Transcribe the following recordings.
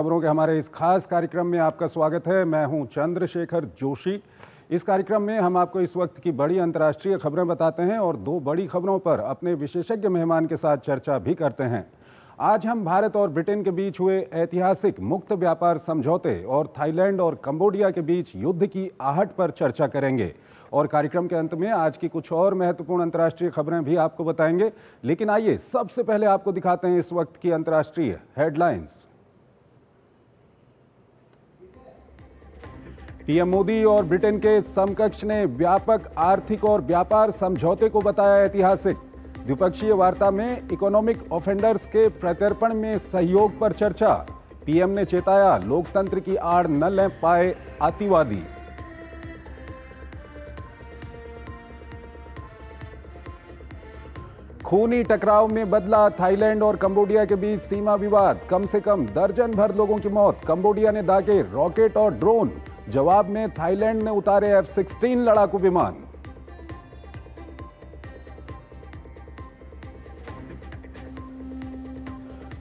खबरों के हमारे इस खास कार्यक्रम में आपका स्वागत है। मैं हूं चंद्रशेखर जोशी। इस कार्यक्रम में हम आपको इस वक्त की बड़ी अंतर्राष्ट्रीय खबरें बताते हैं और दो बड़ी खबरों पर अपने विशेषज्ञ मेहमान के साथ चर्चा भी करते हैं। आज हम भारत और ब्रिटेन के बीच हुए ऐतिहासिक मुक्त व्यापार समझौते और थाईलैंड और कंबोडिया के बीच युद्ध की आहट पर चर्चा करेंगे और कार्यक्रम के अंत में आज की कुछ और महत्वपूर्ण अंतर्राष्ट्रीय खबरें भी आपको बताएंगे। लेकिन आइए सबसे पहले आपको दिखाते हैं इस वक्त की अंतर्राष्ट्रीय हेडलाइंस। पीएम मोदी और ब्रिटेन के समकक्ष ने व्यापक आर्थिक और व्यापार समझौते को बताया ऐतिहासिक। द्विपक्षीय वार्ता में इकोनॉमिक ऑफेंडर्स के प्रत्यर्पण में सहयोग पर चर्चा। पीएम ने चेताया, लोकतंत्र की आड़ न ले पाए अतिवादी। खूनी टकराव में बदला थाईलैंड और कंबोडिया के बीच सीमा विवाद। कम से कम दर्जन भर लोगों की मौत। कंबोडिया ने दागे रॉकेट और ड्रोन। जवाब में थाईलैंड ने उतारे F-16 लड़ाकू विमान।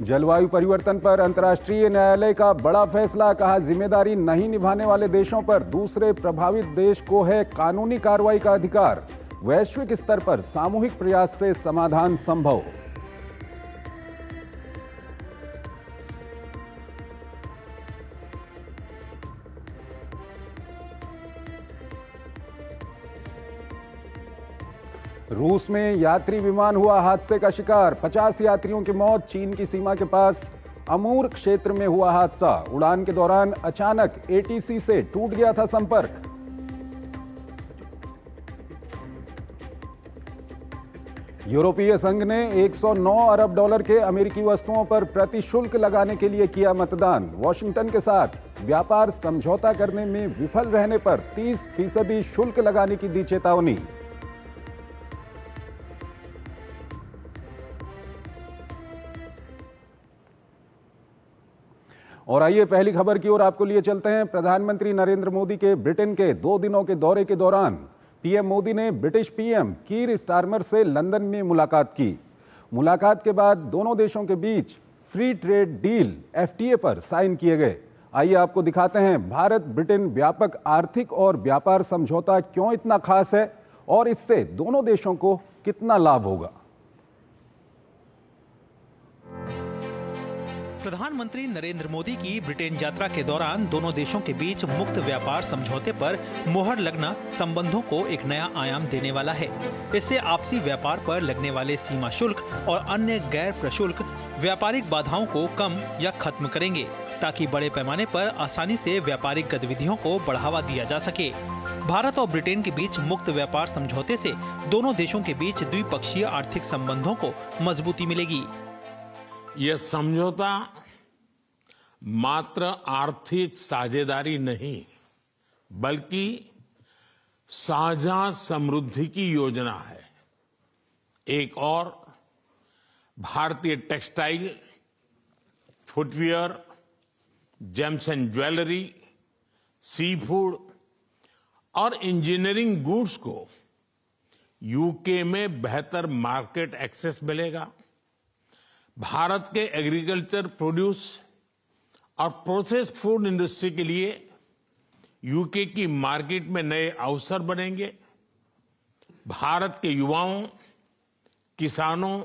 जलवायु परिवर्तन पर अंतर्राष्ट्रीय न्यायालय का बड़ा फैसला। कहा, जिम्मेदारी नहीं निभाने वाले देशों पर दूसरे प्रभावित देश को है कानूनी कार्रवाई का अधिकार। वैश्विक स्तर पर सामूहिक प्रयास से समाधान संभव। रूस में यात्री विमान हुआ हादसे का शिकार। 50 यात्रियों की मौत। चीन की सीमा के पास अमूर क्षेत्र में हुआ हादसा। उड़ान के दौरान अचानक ATC से टूट गया था संपर्क। यूरोपीय संघ ने 109 अरब डॉलर के अमेरिकी वस्तुओं पर प्रतिशुल्क लगाने के लिए किया मतदान। वॉशिंगटन के साथ व्यापार समझौता करने में विफल रहने पर 30% शुल्क लगाने की दी चेतावनी। और आइए पहली खबर की ओर आपको लिए चलते हैं। प्रधानमंत्री नरेंद्र मोदी के ब्रिटेन के 2 दिनों के दौरे के दौरान पीएम मोदी ने ब्रिटिश पीएम कीर स्टारमर से लंदन में मुलाकात की। मुलाकात के बाद दोनों देशों के बीच फ्री ट्रेड डील FTA पर साइन किए गए। आइए आपको दिखाते हैं भारत ब्रिटेन व्यापक आर्थिक और व्यापार समझौता क्यों इतना खास है और इससे दोनों देशों को कितना लाभ होगा। प्रधानमंत्री नरेंद्र मोदी की ब्रिटेन यात्रा के दौरान दोनों देशों के बीच मुक्त व्यापार समझौते पर मोहर लगना संबंधों को एक नया आयाम देने वाला है। इससे आपसी व्यापार पर लगने वाले सीमा शुल्क और अन्य गैर प्रशुल्क व्यापारिक बाधाओं को कम या खत्म करेंगे, ताकि बड़े पैमाने पर आसानी से व्यापारिक गतिविधियों को बढ़ावा दिया जा सके। भारत और ब्रिटेन के बीच मुक्त व्यापार समझौते से दोनों देशों के बीच द्विपक्षीय आर्थिक संबंधों को मजबूती मिलेगी। यह समझौता मात्र आर्थिक साझेदारी नहीं, बल्कि साझा समृद्धि की योजना है। एक और भारतीय textile, footwear, gems and jewellery, seafood और इंजीनियरिंग गुड्स को यूके में बेहतर मार्केट एक्सेस मिलेगा। भारत के एग्रीकल्चर प्रोड्यूस और प्रोसेस्ड फूड इंडस्ट्री के लिए यूके की मार्केट में नए अवसर बनेंगे। भारत के युवाओं, किसानों,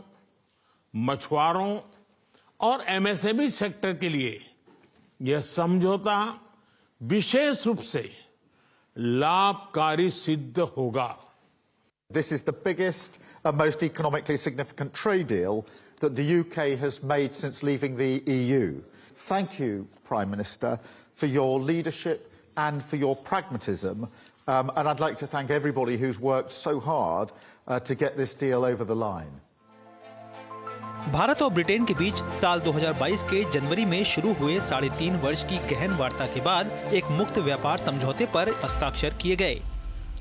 मछुआरों और MSME सेक्टर के लिए यह समझौता विशेष रूप से लाभकारी सिद्ध होगा। This is the biggest and most economically significant trade deal that the UK has made since leaving the EU. Thank you, Prime Minister, for your leadership and for your pragmatism. And I'd like to thank everybody who's worked so hard to get this deal over the line. Bharat और Britain के बीच साल 2022 के जनवरी में शुरू हुए 3.5 वर्ष की गहन वार्ता के बाद एक मुक्त व्यापार समझौते पर हस्ताक्षर किए गए।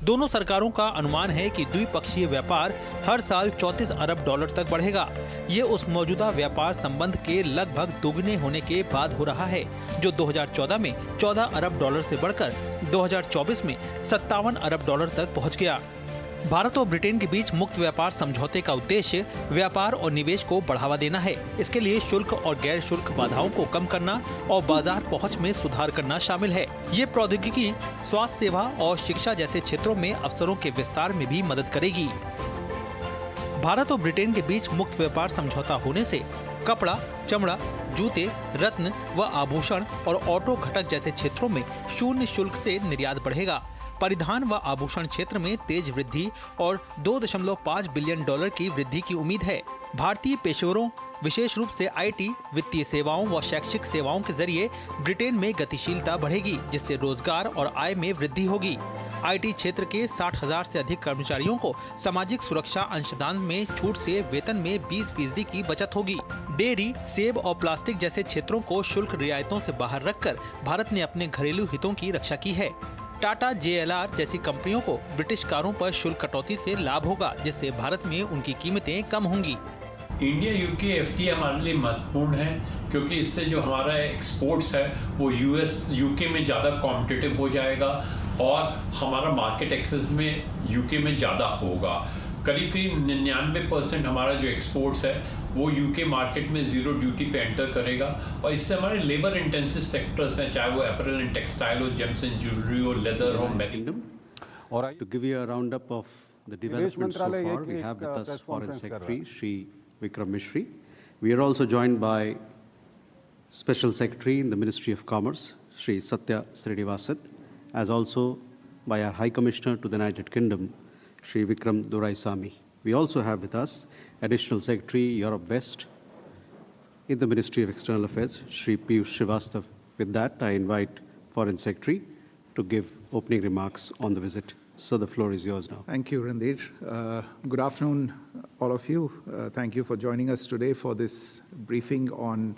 दोनों सरकारों का अनुमान है कि द्विपक्षीय व्यापार हर साल 34 अरब डॉलर तक बढ़ेगा। ये उस मौजूदा व्यापार संबंध के लगभग दोगुने होने के बाद हो रहा है, जो 2014 में 14 अरब डॉलर से बढ़कर 2024 में 57 अरब डॉलर तक पहुंच गया। भारत और ब्रिटेन के बीच मुक्त व्यापार समझौते का उद्देश्य व्यापार और निवेश को बढ़ावा देना है। इसके लिए शुल्क और गैर शुल्क बाधाओं को कम करना और बाजार पहुंच में सुधार करना शामिल है। ये प्रौद्योगिकी स्वास्थ्य सेवा और शिक्षा जैसे क्षेत्रों में अवसरों के विस्तार में भी मदद करेगी। भारत और ब्रिटेन के बीच मुक्त व्यापार समझौता होने से कपड़ा, चमड़ा, जूते, रत्न व आभूषण और ऑटो घटक जैसे क्षेत्रों में शून्य शुल्क से निर्यात बढ़ेगा। परिधान व आभूषण क्षेत्र में तेज वृद्धि और $2.5 बिलियन की वृद्धि की उम्मीद है। भारतीय पेशेवरों, विशेष रूप से आईटी, वित्तीय सेवाओं व शैक्षिक सेवाओं के जरिए ब्रिटेन में गतिशीलता बढ़ेगी, जिससे रोजगार और आय में वृद्धि होगी। आईटी क्षेत्र के 60,000 से अधिक कर्मचारियों को सामाजिक सुरक्षा अंशदान में छूट से वेतन में 20% की बचत होगी। डेयरी, सेब और प्लास्टिक जैसे क्षेत्रों को शुल्क रियायतों से बाहर रखकर भारत ने अपने घरेलू हितों की रक्षा की है। टाटा, JLR जैसी कंपनियों को ब्रिटिश कारों पर शुल्क कटौती से लाभ होगा, जिससे भारत में उनकी कीमतें कम होंगी। इंडिया यूके FTA हमारे लिए महत्वपूर्ण है, क्योंकि इससे जो हमारा एक्सपोर्ट्स है वो यूके में ज़्यादा कॉम्पिटिटिव हो जाएगा और हमारा मार्केट एक्सेस में यूके में ज़्यादा होगा। करीब 99% हमारा जो एक्सपोर्ट्स है वो यूके मार्केट में ज़ीरो ड्यूटी पे एंटर करेगा और इससे हमारे लेबर इंटेंसिव सेक्टर्स हैं, चाहे वो अपैरल एंड टेक्सटाइल हो, जेम्स एंड ज्वेलरी हो, लेदर हो, Kingdom. To give you a roundup of the developments so far, we have with us Foreign Secretary Shri Vikram Mishri. We are also joined by Special Secretary in the Ministry of Commerce, Shri Satya Srinivasan, as also by our High Commissioner to the United Kingdom, Shri Vikram Doraisamy. We also have with us Additional Secretary Europe West in the Ministry of External Affairs, Shri Piyush Srivastav. With that, I invite Foreign Secretary to give opening remarks on the visit. So the floor is yours now. Thank you, Randir. Good afternoon, all of you. Thank you for joining us today for this briefing on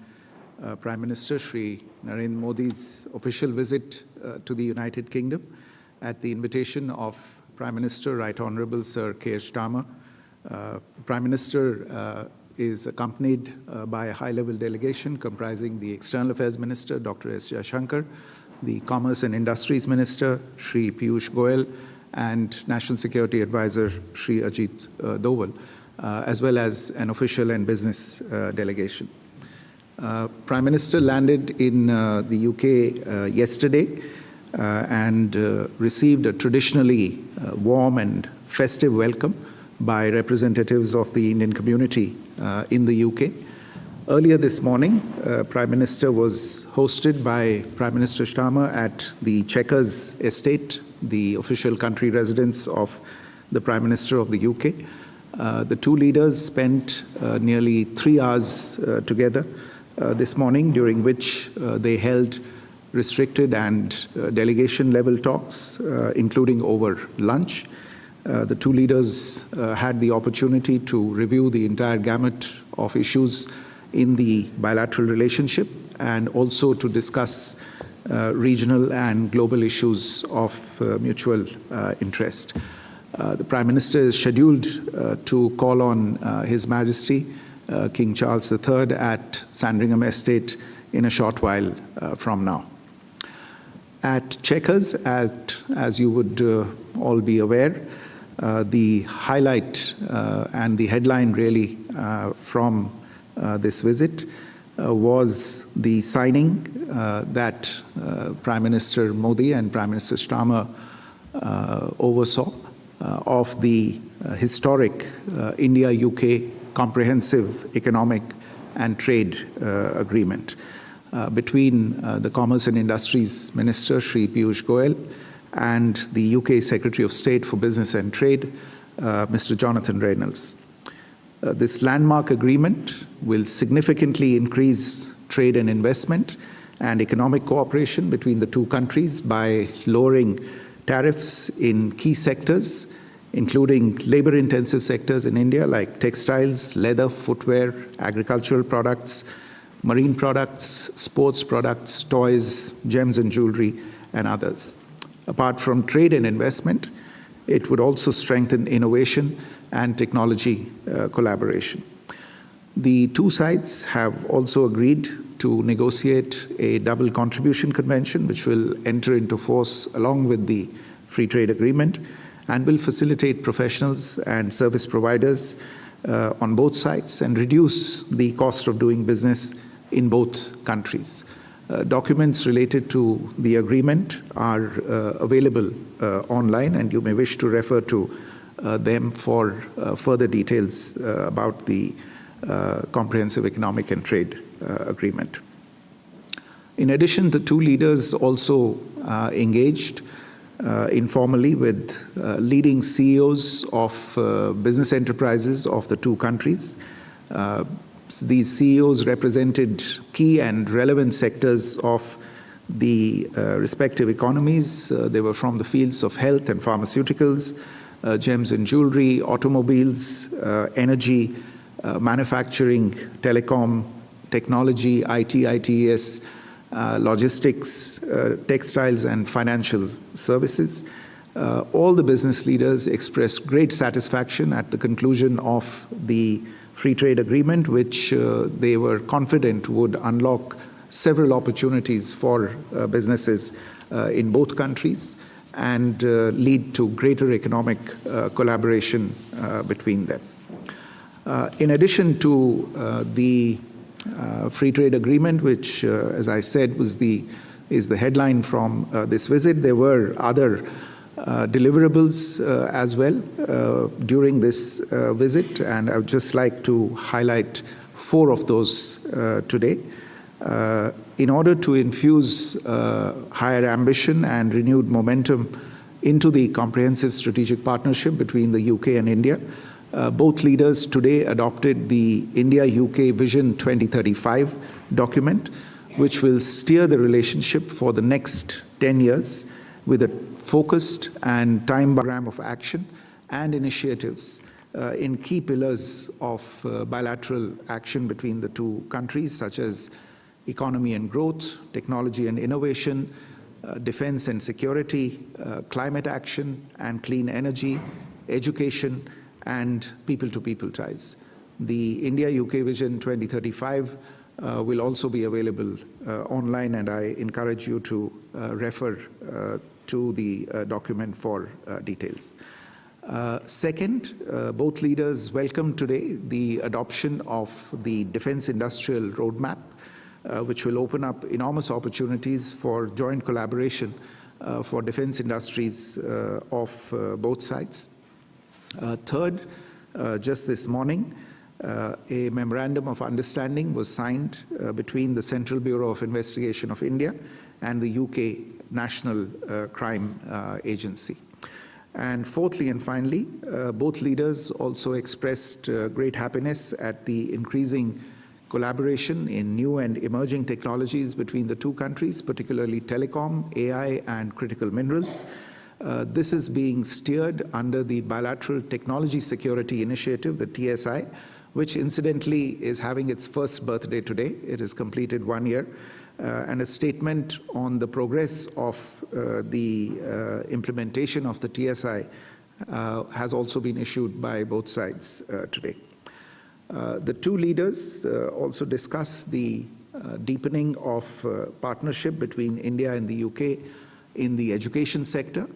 Prime Minister Shri Narendra Modi's official visit to the United Kingdom at the invitation of Prime Minister Right Honourable Sir Keir Starmer. Prime Minister is accompanied by a high-level delegation comprising the External Affairs Minister, Dr. S. Jaishankar, the Commerce and Industries Minister, Shri Piyush Goyal, and National Security Advisor, Shri Ajit Doval, as well as an official and business delegation. Prime Minister landed in the UK yesterday and received a traditionally warm and festive welcome by representatives of the Indian community in the UK. Earlier this morning, Prime Minister was hosted by Prime Minister Starmer at the Chequers Estate, the official country residence of the Prime Minister of the UK. The two leaders spent nearly 3 hours together this morning, during which they held restricted and delegation-level talks, including over lunch. The two leaders had the opportunity to review the entire gamut of issues in the bilateral relationship and also to discuss regional and global issues of mutual interest. The Prime Minister is scheduled to call on His Majesty King Charles III at Sandringham Estate in a short while from now. At Chequers, as you would all be aware, the highlight and the headline really from this visit was the signing that Prime Minister Modi and Prime Minister Starmer oversaw of the historic India-UK Comprehensive Economic and Trade Agreement between the Commerce and Industries Minister, Shri Piyush Goyal, and the UK Secretary of State for Business and Trade, Mr. Jonathan Reynolds. This landmark agreement will significantly increase trade and investment and economic cooperation between the two countries by lowering tariffs in key sectors, including labor-intensive sectors in India like textiles, leather, footwear, agricultural products, marine products, sports products, toys, gems and jewelry, and others. Apart from trade and investment, it would also strengthen innovation and technology collaboration. The two sides have also agreed to negotiate a double contribution convention, which will enter into force along with the free trade agreement, and will facilitate professionals and service providers on both sides and reduce the cost of doing business in both countries. Documents related to the agreement are available online, and you may wish to refer to them for further details about the Comprehensive Economic and Trade Agreement. In addition, the two leaders also engaged informally with leading CEOs of business enterprises of the two countries. These CEOs represented key and relevant sectors of the respective economies. They were from the fields of health and pharmaceuticals, gems and jewelry, automobiles, energy, manufacturing, telecom, technology, IT, ITES, logistics, textiles, and financial services. All the business leaders expressed great satisfaction at the conclusion of the free trade agreement, which they were confident would unlock several opportunities for businesses in both countries and lead to greater economic collaboration between them. In addition to the free trade agreement, which, as I said, is the headline from this visit, there were other deliverables as well during this visit, and I would just like to highlight 4 of those today. In order to infuse higher ambition and renewed momentum into the comprehensive strategic partnership between the UK and India, both leaders today adopted the India-UK Vision 2035 document, which will steer the relationship for the next 10 years with a focused and time program of action and initiatives in key pillars of bilateral action between the two countries, such as economy and growth, technology and innovation, defense and security, climate action and clean energy, education, and people-to-people ties. The India-UK Vision 2035 will also be available online, and I encourage you to refer to the document for details. Second, both leaders welcomed today the adoption of the Defense Industrial Roadmap, which will open up enormous opportunities for joint collaboration for defense industries of both sides. Third, just this morning, a memorandum of understanding was signed between the Central Bureau of Investigation of India and the UK National Crime Agency. And fourthly and finally, both leaders also expressed great happiness at the increasing collaboration in new and emerging technologies between the two countries, particularly telecom, AI, and critical minerals. This is being steered under the Bilateral Technology Security Initiative, the TSI, which incidentally is having its first birthday today. It has completed 1 year. And a statement on the progress of the implementation of the TSI has also been issued by both sides today. The two leaders also discussed the deepening of partnership between India and the UK in the education sector,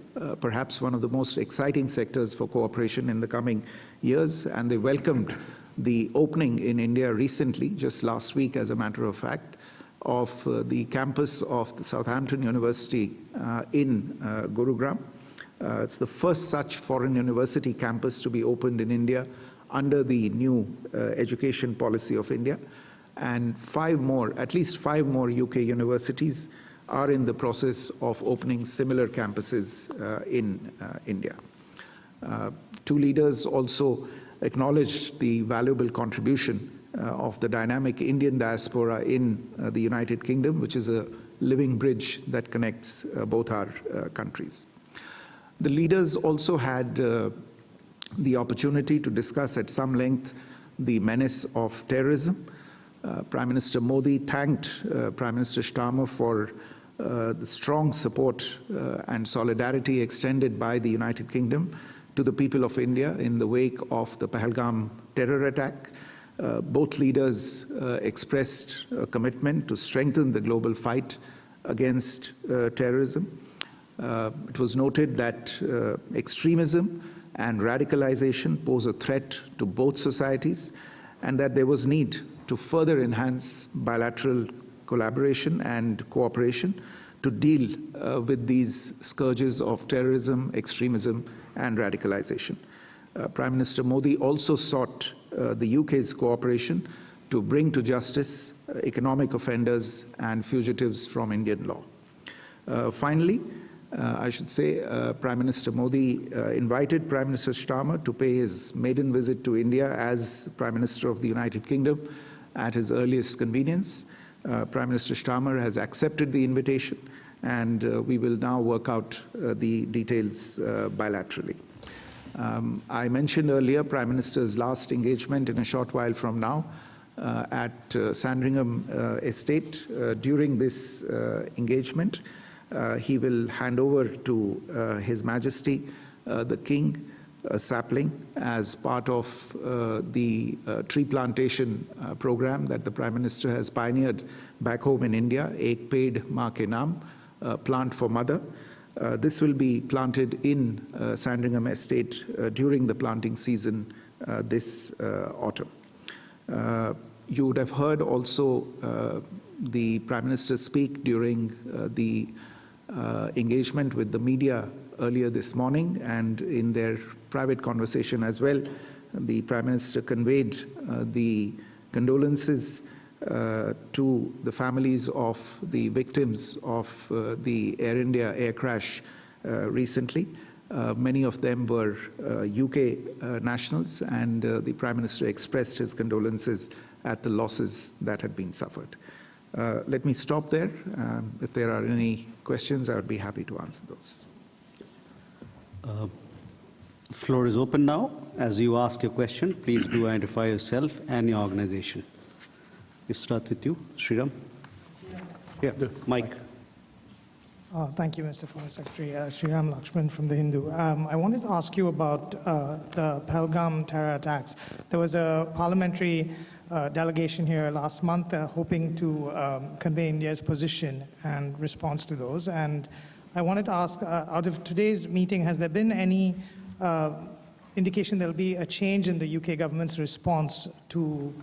perhaps one of the most exciting sectors for cooperation in the coming years, and they welcomed the opening in India recently, just last week as a matter of fact, of the campus of the Southampton University in Gurugram. It's the first such foreign university campus to be opened in India under the new education policy of India, and at least five more UK universities are in the process of opening similar campuses in India. Two leaders also acknowledged the valuable contribution of the dynamic Indian diaspora in the United Kingdom, which is a living bridge that connects both our countries. The leaders also had the opportunity to discuss at some length the menace of terrorism. Prime Minister Modi thanked Prime Minister Starmer for the strong support and solidarity extended by the United Kingdom to the people of India in the wake of the Pahalgam terror attack. Both leaders expressed a commitment to strengthen the global fight against terrorism. It was noted that extremism and radicalization pose a threat to both societies, and that there was need to further enhance bilateral collaboration and cooperation to deal with these scourges of terrorism, extremism, and radicalization. Prime Minister Modi also sought the UK's cooperation to bring to justice economic offenders and fugitives from Indian law. Finally, I should say Prime Minister Modi invited Prime Minister Starmer to pay his maiden visit to India as Prime Minister of the United Kingdom at his earliest convenience. Prime Minister Starmer has accepted the invitation, and we will now work out the details bilaterally. I mentioned earlier Prime Minister's last engagement in a short while from now at Sandringham Estate. During this engagement, he will hand over to His Majesty the King a sapling as part of the tree plantation program that the Prime Minister has pioneered back home in India, Ek Ped Maa Ke Naam, Plant for Mother. This will be planted in Sandringham Estate during the planting season this autumn. You would have heard also the Prime Minister speak during the engagement with the media earlier this morning, and in their private conversation as well. The Prime Minister conveyed the condolences to the families of the victims of the Air India air crash recently. Many of them were UK nationals, and the Prime Minister expressed his condolences at the losses that had been suffered. Let me stop there. If there are any questions, I would be happy to answer those. Floor is open now. As you ask your question, please do identify yourself and your organization. We start with you, Sriram. Yeah, Mike. Thank you, Mr. Foreign Secretary. Sriram Lakshman from the Hindu. I wanted to ask you about the Pahalgam terror attacks. There was a parliamentary delegation here last month hoping to convey India's position and response to those. And I wanted to ask, out of today's meeting, has there been any indication there will be a change in the UK government's response to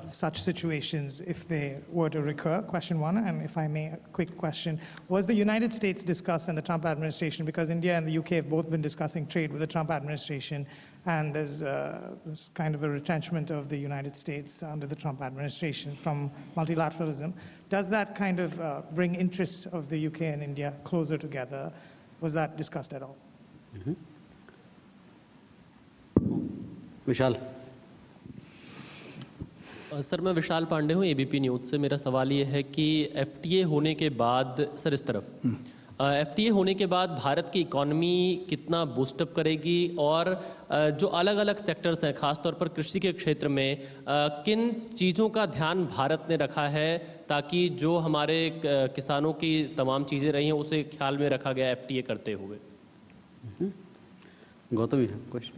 such situations if they were to recur? Question one. And if I may, a quick question. Was the United States discussed in the Trump administration? Because India and the UK have both been discussing trade with the Trump administration, and there's kind of a retrenchment of the United States under the Trump administration from multilateralism. Does that kind of bring interests of the UK and India closer together? Was that discussed at all? Mm-hmm. Vishal. Sir मैं विशाल पांडे हूँ ABP news से। मेरा सवाल ये है कि FTA होने के बाद सर इस तरफ एफटीए होने के बाद भारत की इकॉनमी कितना बूस्टअप करेगी, और जो अलग अलग सेक्टर्स हैं खासतौर पर कृषि के क्षेत्र में किन चीज़ों का ध्यान भारत ने रखा है ताकि जो हमारे किसानों की तमाम चीज़ें रही हैं उसे ख्याल में रखा गया एफटीए करते हुए? Gautam, question.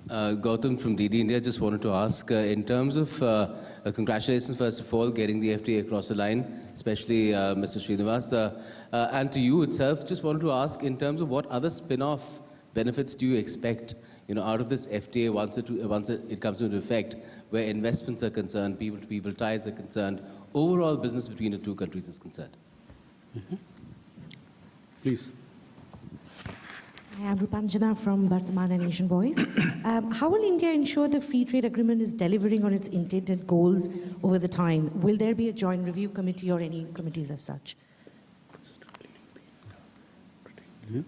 Gautam from DD India. Just wanted to ask, in terms of congratulations first of all getting the FTA across the line, especially Mr. Srinivas, and to you itself. Just wanted to ask, in terms of what other spin-off benefits do you expect, out of this FTA once it comes into effect, where investments are concerned, people-to-people ties are concerned, overall business between the two countries is concerned? Mm-hmm. Please. I am Rupanjana from Bardhaman and Asian Voice. How will India ensure the free trade agreement is delivering on its intended goals over the time? Will there be a joint review committee or any committees as such? Mm-hmm.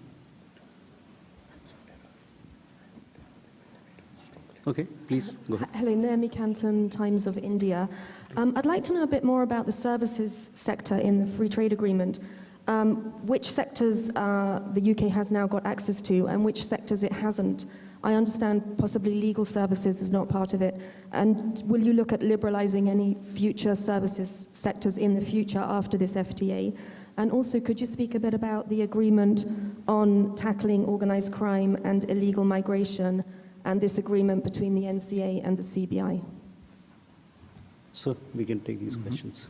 Okay, please go ahead. Hello, Naomi Canton, Times of India. I'd like to know a bit more about the services sector in the free trade agreement. Which sectors the UK has now got access to and which sectors it hasn't? I understand possibly legal services is not part of it. And will you look at liberalising any future services sectors in the future after this FTA? And also, could you speak a bit about the agreement on tackling organised crime and illegal migration and this agreement between the NCA and the CBI? So we can take these questions.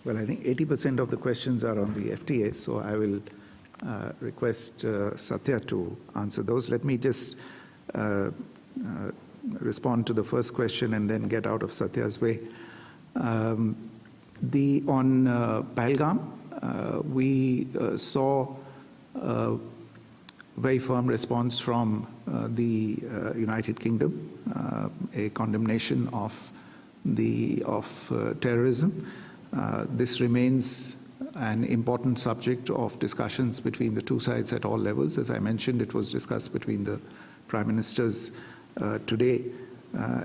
Well, I think 80% of the questions are on the FTA, so I will request Satya to answer those. Let me just respond to the first question and then get out of Satya's way. On Pahalgam, we saw a very firm response from the United Kingdom, a condemnation of terrorism. This remains an important subject of discussions between the two sides at all levels. As I mentioned, it was discussed between the prime ministers today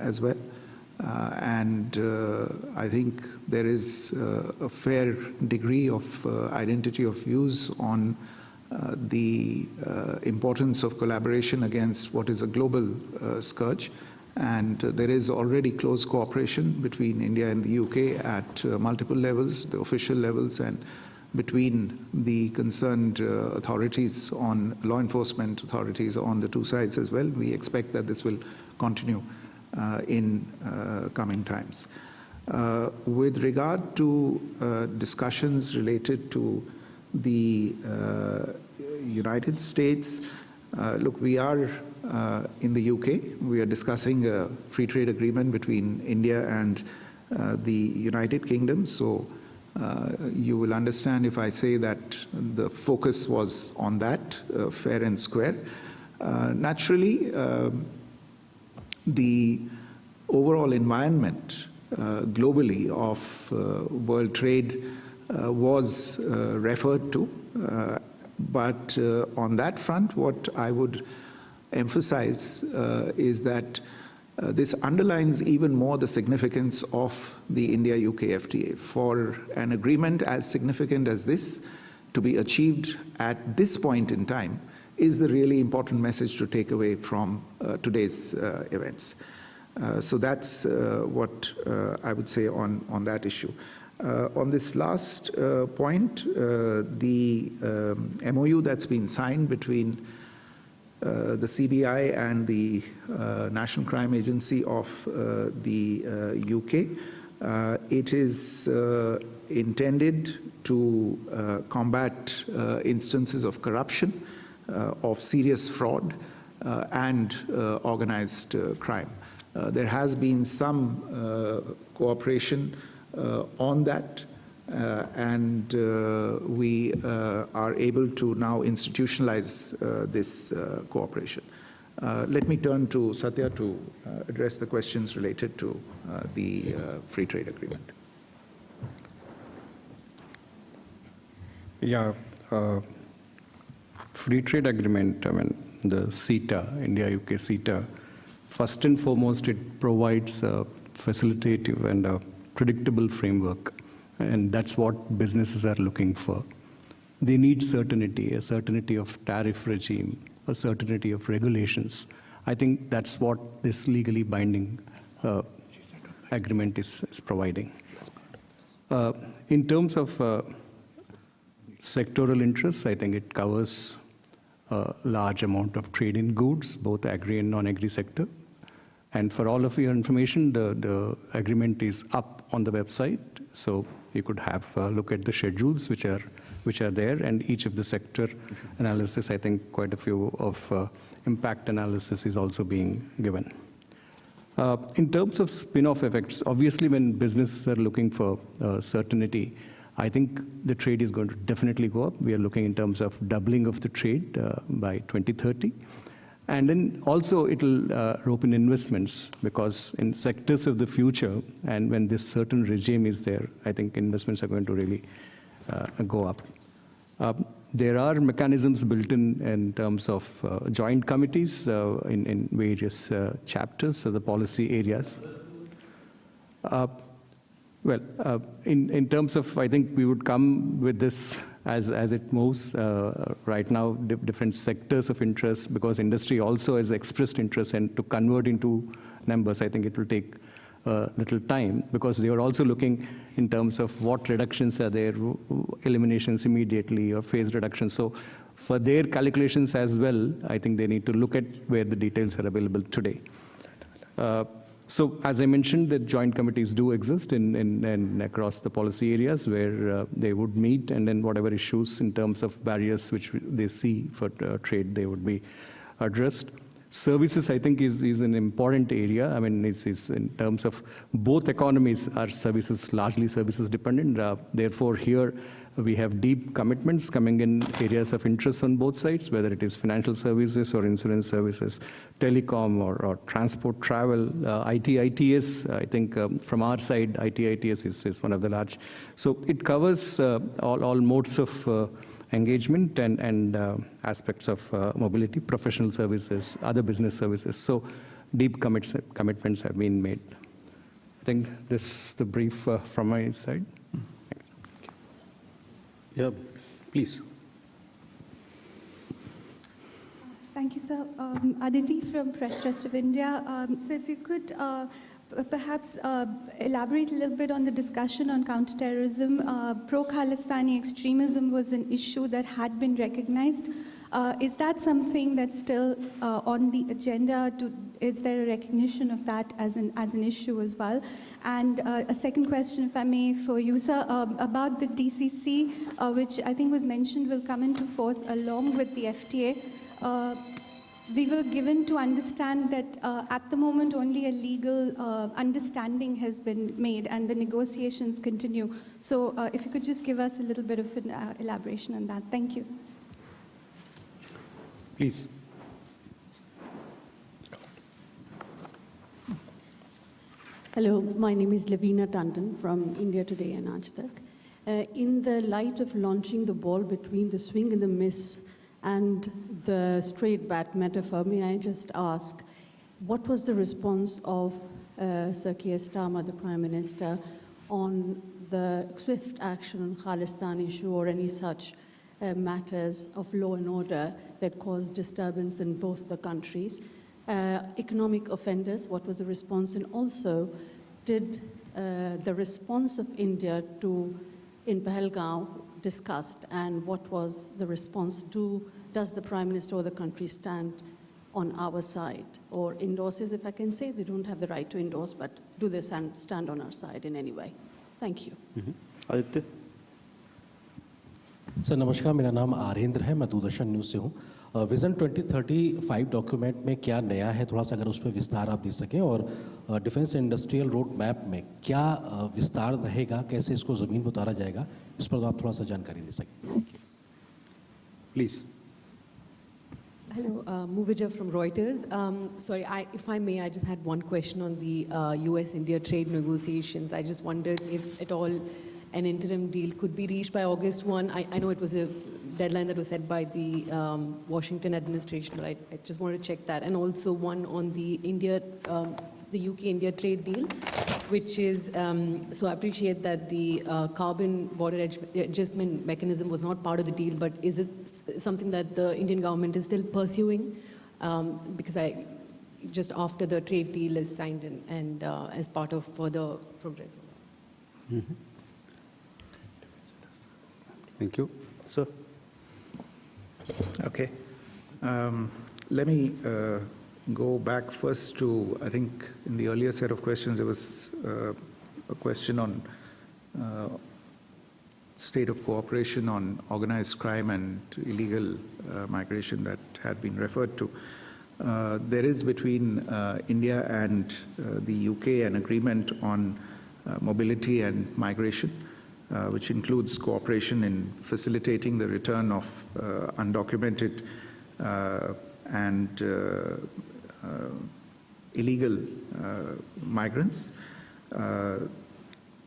as well. I think there is a fair degree of identity of views on the importance of collaboration against what is a global scourge. And there is already close cooperation between India and the UK at multiple levels, the official levels, and between the concerned authorities on law enforcement authorities on the two sides as well. We expect that this will continue in coming times. With regard to discussions related to the United States, look, we are in the UK. We are discussing a free trade agreement between India and the United Kingdom. So you will understand if I say that the focus was on that, fair and square. Naturally, the overall environment globally of world trade was referred to. But on that front, what I would emphasize is that this underlines even more the significance of the India-UK FTA. For an agreement as significant as this to be achieved at this point in time is the really important message to take away from today's events. So that's what I would say on that issue. On this last point, the MOU that's been signed between the CBI and the National Crime Agency of the UK, it is intended to combat instances of corruption, of serious fraud, and organized crime. There has been some cooperation on that, and we are able to now institutionalize this cooperation. Let me turn to Satya to address the questions related to the free trade agreement. Yeah, free trade agreement, I mean, the CETA, India-UK CETA, first and foremost, it provides a facilitative and a predictable framework, and that's what businesses are looking for. They need certainty, a certainty of tariff regime, a certainty of regulations. I think that's what this legally binding agreement is providing. In terms of sectoral interests, I think it covers a large amount of trade in goods, both agri and non-agri sector. And for all of your information, the agreement is up on the website, so you could have a look at the schedules which are there, and each of the sector analysis, I think quite a few of impact analysis is also being given. In terms of spin-off effects, obviously when businesses are looking for certainty, I think the trade is going to definitely go up. We are looking in terms of doubling of the trade by 2030. And then also it'll rope in investments, because in sectors of the future, and when this certain regime is there, I think investments are going to really go up. There are mechanisms built in terms of joint committees in various chapters, so the policy areas. In terms of, I think we would come with this as it moves. Right now, different sectors of interest, because industry also has expressed interest, and to convert into numbers, I think it will take a little time, because they are also looking in terms of what reductions are there, eliminations immediately, or phase reductions. So for their calculations as well, I think they need to look at where the details are available today. So as I mentioned, the joint committees do exist in across the policy areas where they would meet, and then whatever issues in terms of barriers which they see for trade, they would be addressed. Services, I think, is an important area. I mean, it's in terms of both economies are services, largely services dependent. Therefore, here we have deep commitments coming in areas of interest on both sides, whether it is financial services or insurance services, telecom or transport, travel, IT, ITS. I think from our side, IT, ITS is one of the large. So it covers all modes of engagement and aspects of mobility, professional services, other business services. So deep commitments have been made. I think this is the brief from my side. Yeah, please. Thank you, sir. Aditi from Press Trust of India. So if you could perhaps elaborate a little bit on the discussion on counterterrorism. Pro-Khalistani extremism was an issue that had been recognized. Is that something that's still on the agenda? Is there a recognition of that as an issue as well? And a second question, if I may, for you, sir, about the DCC, which I think was mentioned will come into force along with the FTA. We were given to understand that at the moment only a legal understanding has been made and the negotiations continue. So if you could just give us a little bit of an elaboration on that. Thank you. Please. Hello, my name is Lavina Tandon from India Today and Aaj Tak. In the light of launching the ball between the swing and the miss and the straight bat metaphor, may I just ask, what was the response of Sir Keir Starmer, the Prime Minister, on the swift action on Khalistan issue or any such matters of law and order that caused disturbance in both the countries? Economic offenders, what was the response? And also, did the response of India in Pahalgam discussed, and what was the response? Does the Prime Minister or the country stand on our side, or endorses, if I can say? They don't have the right to endorse, but do they stand on our side in any way? Thank you. Aditya? Sir नमस्कार, मेरा नाम आरेंद्र है, मैं Doordarshan news से हूँ। Vision 2035 document में क्या नया है, थोड़ा सा अगर उस पर विस्तार आप दे सकें, और डिफेंस इंडस्ट्रियल रोड मैप में क्या विस्तार रहेगा, कैसे इसको ज़मीन पर उतारा जाएगा, इस पर आप थोड़ा सा जानकारी दे सकें। Please. Hello, Muvija from Reuters. Sorry, if I may, I just had one question on the US-India trade negotiations. I just wondered if at all an interim deal could be reached by August 1. I know it was a deadline that was set by the Washington administration, but I just wanted to check that. And also one on the UK-India trade deal, which is, so I appreciate that the carbon border adjustment mechanism was not part of the deal, but is it something that the Indian government is still pursuing? Because just after the trade deal is signed and as part of further progress. Mm-hmm. Thank you. Sir? Okay. Let me go back first to, I think in the earlier set of questions, there was a question on state of cooperation on organized crime and illegal migration that had been referred to. There is between India and the UK an agreement on mobility and migration, which includes cooperation in facilitating the return of undocumented and illegal migrants.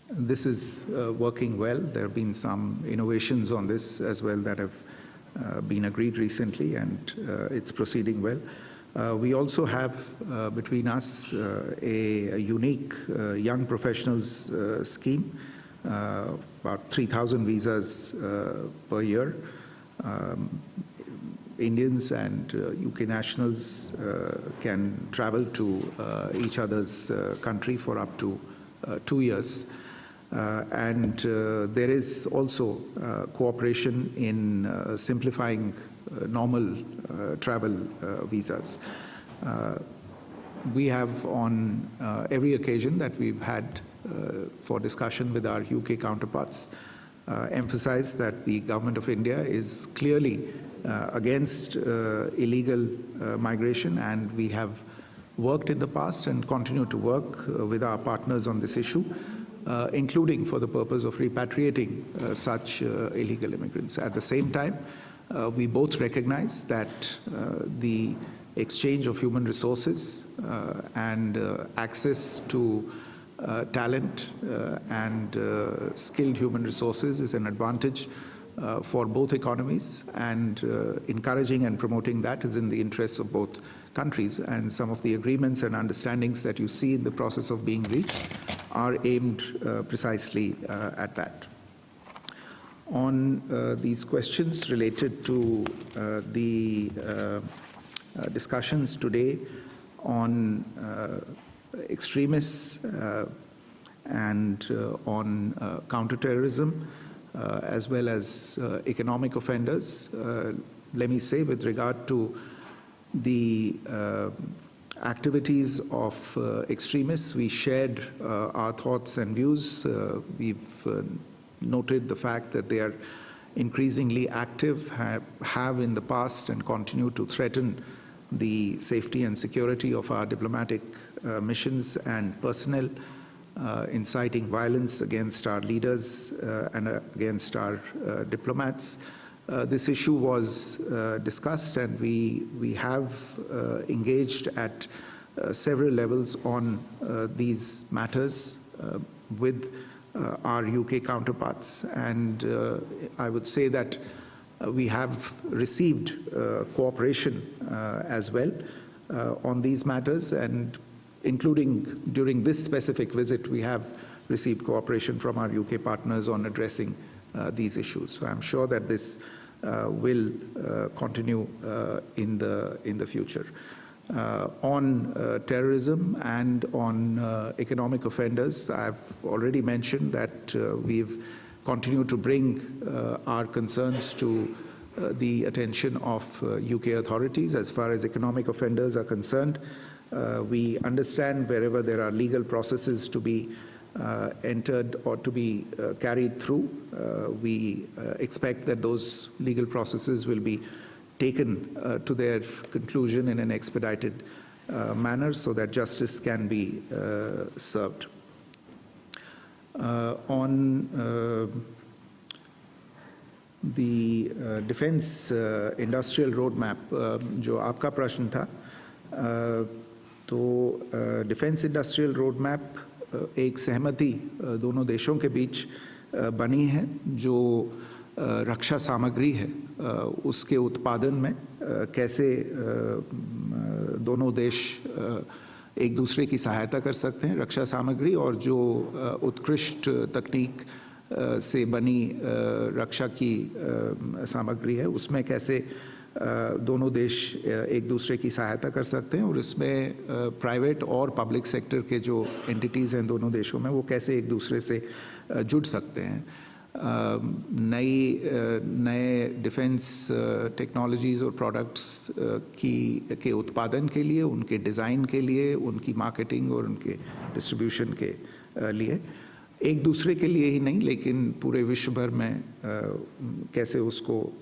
This is working well. There have been some innovations on this as well that have been agreed recently, and it's proceeding well. We also have between us a unique young professionals scheme, about 3,000 visas per year. Indians and UK nationals can travel to each other's country for up to 2 years. And there is also cooperation in simplifying normal travel visas. we have on every occasion that we've had for discussion with our UK counterparts emphasized that the Government of India is clearly against illegal migration, and we have worked in the past and continue to work with our partners on this issue, including for the purpose of repatriating such illegal immigrants. At the same time, we both recognize that the exchange of human resources and access to talent and skilled human resources is an advantage for both economies, and encouraging and promoting that is in the interests of both countries. And some of the agreements and understandings that you see in the process of being reached are aimed precisely at that. On these questions related to the discussions today on extremists and on counterterrorism, as well as economic offenders, let me say with regard to the activities of extremists, we shared our thoughts and views. We've noted the fact that they are increasingly active, have in the past and continue to threaten the safety and security of our diplomatic missions and personnel, inciting violence against our leaders and against our diplomats. This issue was discussed, and we have engaged at several levels on these matters with our UK counterparts. And I would say that we have received cooperation as well on these matters, and including during this specific visit, we have received cooperation from our UK partners on addressing these issues. So I'm sure that this will continue in the future. On terrorism and on economic offenders, I've already mentioned that we've continued to bring our concerns to the attention of UK authorities. As far as economic offenders are concerned, we understand wherever there are legal processes to be entered or to be carried through, we expect that those legal processes will be taken to their conclusion in an expedited manner so that justice can be served. On the defense industrial roadmap, जो आपका प्रश्न था, तो defence industrial road map एक सहमति दोनों देशों के बीच बनी है जो रक्षा सामग्री है उसके उत्पादन में कैसे दोनों देश एक दूसरे की सहायता कर सकते हैं रक्षा सामग्री और जो उत्कृष्ट तकनीक से बनी रक्षा की सामग्री है उसमें कैसे दोनों देश एक दूसरे की सहायता कर सकते हैं और इसमें प्राइवेट और पब्लिक सेक्टर के जो एंटिटीज़ हैं दोनों देशों में वो कैसे एक दूसरे से जुड़ सकते हैं नए डिफेंस टेक्नोलॉजीज़ और प्रोडक्ट्स के उत्पादन के लिए उनके डिज़ाइन के लिए उनकी मार्केटिंग और उनके डिस्ट्रीब्यूशन के लिए एक दूसरे के लिए ही नहीं लेकिन पूरे विश्व भर में कैसे उसको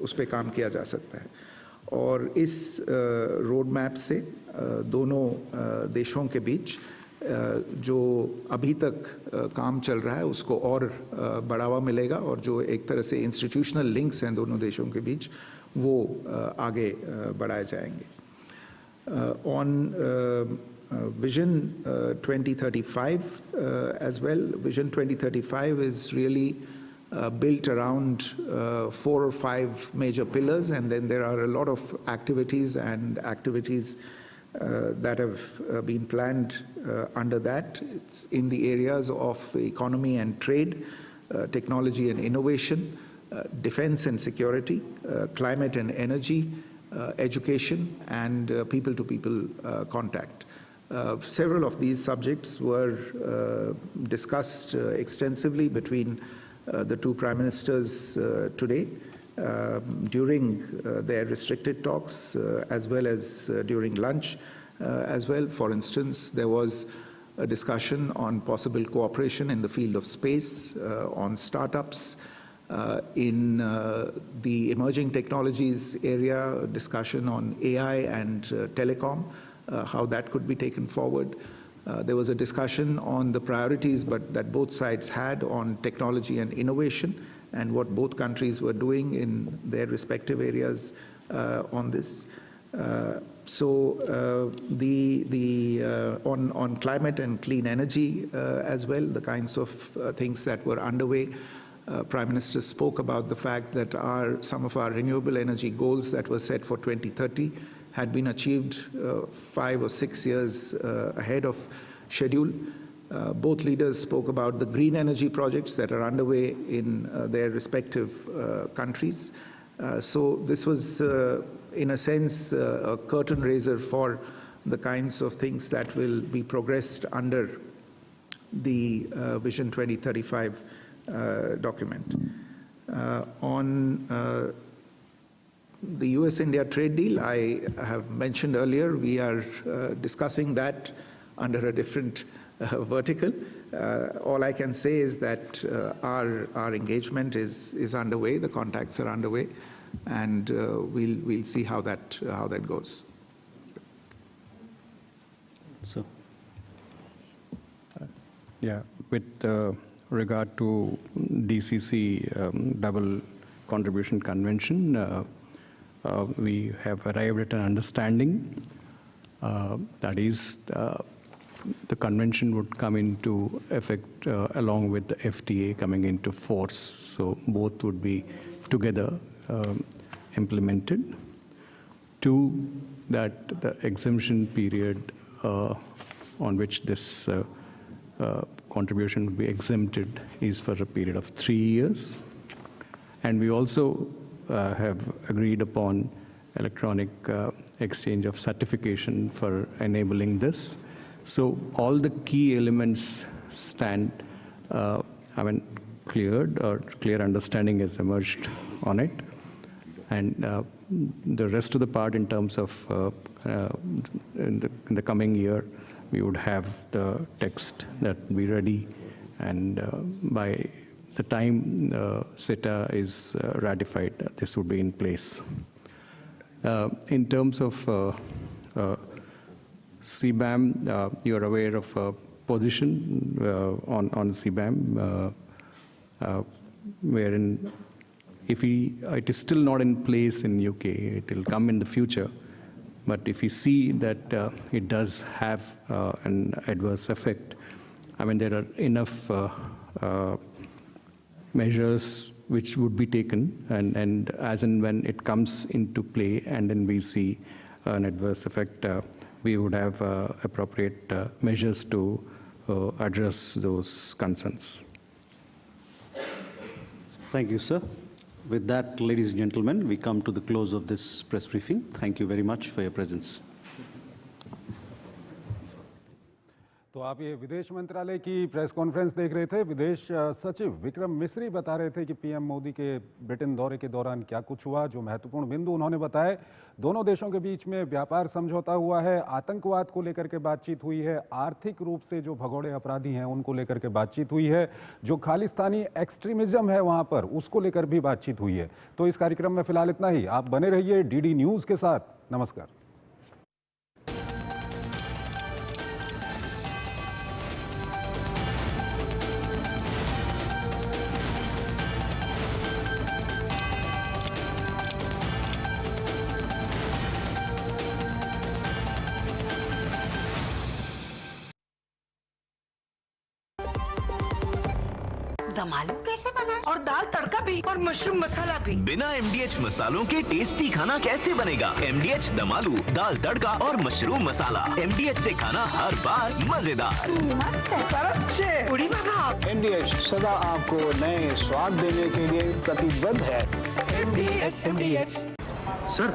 उस पर काम किया जा सकता है और इस रोड मैप से दोनों देशों के बीच जो अभी तक काम चल रहा है उसको और बढ़ावा मिलेगा और जो एक तरह से इंस्टीट्यूशनल लिंक्स हैं दोनों देशों के बीच वो आगे बढ़ाए जाएंगे on Vision 2035 as well. Vision 2035 is really built around 4 or 5 major pillars, and then there are a lot of activities that have been planned under that. It's in the areas of economy and trade, technology and innovation, defense and security, climate and energy, education, and people-to-people contact. Several of these subjects were discussed extensively between the two prime ministers today, during their restricted talks as well as during lunch as well. For instance, there was a discussion on possible cooperation in the field of space, on startups, in the emerging technologies area, a discussion on AI and telecom, how that could be taken forward. There was a discussion on the priorities that both sides had on technology and innovation and what both countries were doing in their respective areas on this. On climate and clean energy as well, the kinds of things that were underway. Prime Minister spoke about the fact that some of our renewable energy goals that were set for 2030 had been achieved 5 or 6 years ahead of schedule. Both leaders spoke about the green energy projects that are underway in their respective countries. So this was, in a sense, a curtain raiser for the kinds of things that will be progressed under the Vision 2035 document. On the US-India trade deal, I have mentioned earlier, we are discussing that under a different vertical. All I can say is that our engagement is underway, the contacts are underway, and we'll see how that goes. So, yeah, with regard to DCC double contribution convention, we have arrived at an understanding that is the convention would come into effect along with the FTA coming into force. So both would be together implemented. 2, that the exemption period on which this contribution would be exempted is for a period of 3 years. And we also have agreed upon electronic exchange of certification for enabling this. So all the key elements stand, cleared, or clear understanding has emerged on it. And the rest of the part in terms of in the coming year, we would have the text that will be ready, and by the time CETA is ratified, this would be in place. In terms of CBAM, you're aware of a position on CBAM, wherein it is still not in place in UK, it will come in the future. But if we see that it does have an adverse effect, there are enough measures which would be taken, and as and when it comes into play and then we see an adverse effect, we would have appropriate measures to address those concerns. Thank you, sir. With that, ladies and gentlemen, we come to the close of this press briefing. Thank you very much for your presence. तो आप ये विदेश मंत्रालय की press conference देख रहे थे। विदेश सचिव विक्रम मिस्री बता रहे थे कि पीएम मोदी के ब्रिटेन दौरे के दौरान क्या कुछ हुआ। जो महत्वपूर्ण बिंदु उन्होंने बताए, दोनों देशों के बीच में व्यापार समझौता हुआ है, आतंकवाद को लेकर के बातचीत हुई है, आर्थिक रूप से जो भगोड़े अपराधी हैं उनको लेकर के बातचीत हुई है, जो खालिस्तानी एक्सट्रीमिज्म है वहाँ पर उसको लेकर भी बातचीत हुई है। तो इस कार्यक्रम में फिलहाल इतना ही। आप बने रहिए डीडी न्यूज़ के साथ। नमस्कार। दम आलू कैसे बना और दाल तड़का भी और मशरूम मसाला भी। बिना MDH मसालों के टेस्टी खाना कैसे बनेगा? MDH दम आलू, दाल तड़का और मशरूम मसाला। MDH से खाना हर बार मजेदार। मस्त है, सरस है। उड़ी बाबा। MDH सदा आपको नए स्वाद देने के लिए प्रतिबद्ध है। MDH। सर